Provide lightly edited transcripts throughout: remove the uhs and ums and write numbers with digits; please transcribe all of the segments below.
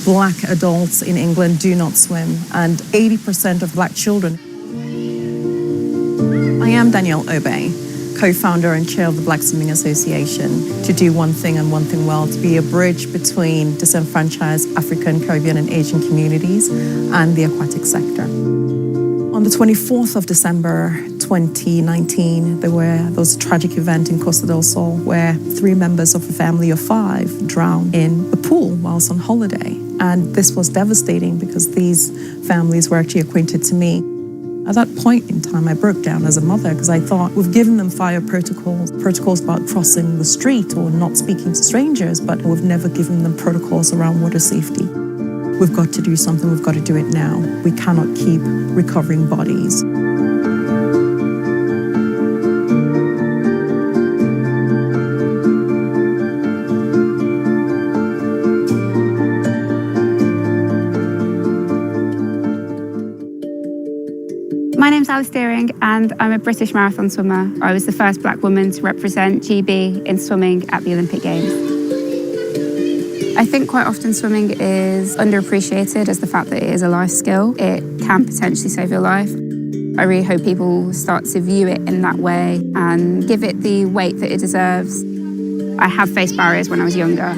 Black adults in England do not swim, and 80% of Black children. I am Danielle Obey, co-founder and chair of the Black Swimming Association, to do one thing and one thing well, to be a bridge between disenfranchised African, Caribbean and Asian communities and the aquatic sector. On the 24th of December 2019, there was a tragic event in Costa del Sol where 3 members of a family of 5 drowned in a pool whilst on holiday. And this was devastating because these families were actually acquainted to me. At that point in time, I broke down as a mother because I thought we've given them fire protocols about crossing the street or not speaking to strangers, but we've never given them protocols around water safety. We've got to do something, we've got to do it now. We cannot keep recovering bodies. My name's Alice Deering and I'm a British marathon swimmer. I was the first Black woman to represent GB in swimming at the Olympic Games. I think quite often swimming is underappreciated as the fact that it is a life skill. It can potentially save your life. I really hope people start to view it in that way and give it the weight that it deserves. I have faced barriers when I was younger.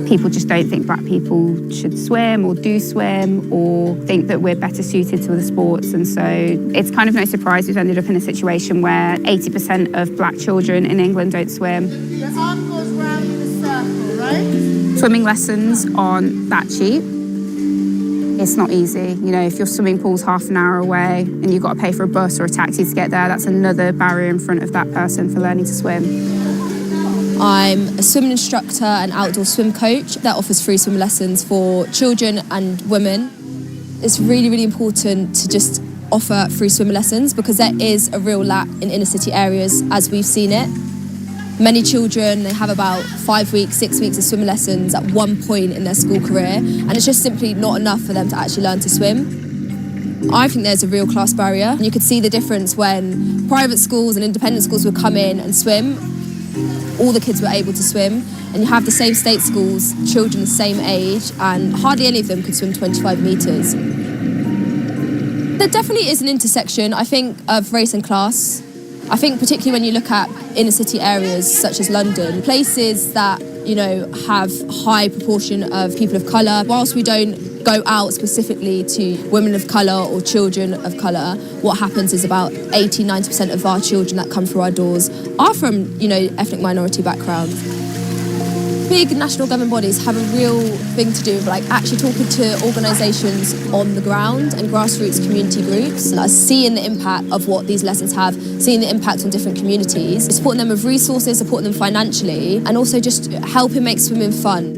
People just don't think Black people should swim or do swim or think that we're better suited to the sports. And so it's kind of no surprise we've ended up in a situation where 80% of Black children in England don't swim. The arm goes round in a circle, right? Swimming lessons aren't that cheap. It's not easy. You know, if your swimming pool's half an hour away and you've got to pay for a bus or a taxi to get there, that's another barrier in front of that person for learning to swim. I'm a swimming instructor and outdoor swim coach that offers free swim lessons for children and women. It's really, really important to just offer free swim lessons because there is a real lack in inner city areas as we've seen it. Many children, they have about 5 weeks, 6 weeks of swim lessons at one point in their school career, and it's just simply not enough for them to actually learn to swim. I think there's a real class barrier, and you could see the difference when private schools and independent schools would come in and swim. All the kids were able to swim, and you have the same state schools, children the same age, and hardly any of them could swim 25 metres. There definitely is an intersection, I think, of race and class. I think particularly when you look at inner city areas such as London, places that, you know, have high proportion of people of colour, whilst we don't go out specifically to women of colour or children of colour, what happens is about 80-90% of our children that come through our doors are from, you know, ethnic minority backgrounds. Big national government bodies have a real thing to do with like actually talking to organisations on the ground and grassroots community groups, seeing the impact of what these lessons have, seeing the impact on different communities, supporting them with resources, supporting them financially, and also just helping make swimming fun.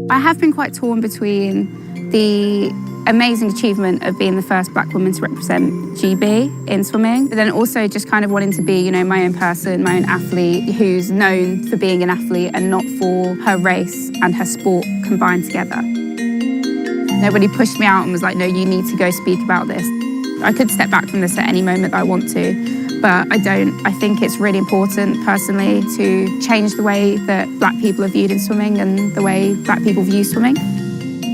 I have been quite torn between the amazing achievement of being the first Black woman to represent GB in swimming, but then also just kind of wanting to be, you know, my own person, my own athlete who's known for being an athlete and not for her race and her sport combined together. Nobody pushed me out and was like, no, you need to go speak about this. I could step back from this at any moment that I want to, but I don't. I think it's really important personally to change the way that Black people are viewed in swimming and the way Black people view swimming.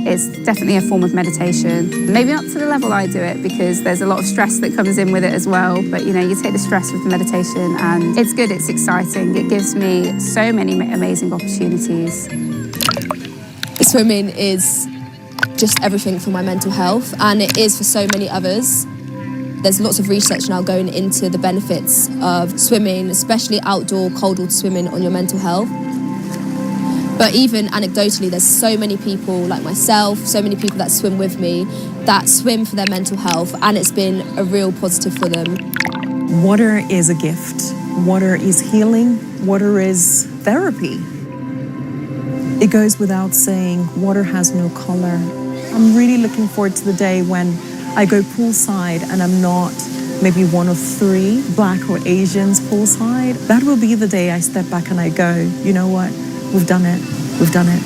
It's definitely a form of meditation. Maybe not to the level I do it because there's a lot of stress that comes in with it as well. But you know, you take the stress with the meditation and it's good, it's exciting. It gives me so many amazing opportunities. Swimming is just everything for my mental health, and it is for so many others. There's lots of research now going into the benefits of swimming, especially outdoor cold water swimming, on your mental health. But even anecdotally, there's so many people like myself, so many people that swim with me, that swim for their mental health, and it's been a real positive for them. Water is a gift. Water is healing. Water is therapy. It goes without saying, water has no color. I'm really looking forward to the day when I go poolside and I'm not maybe one of 3 Black or Asians poolside. That will be the day I step back and I go, you know what? We've done it. We've done it.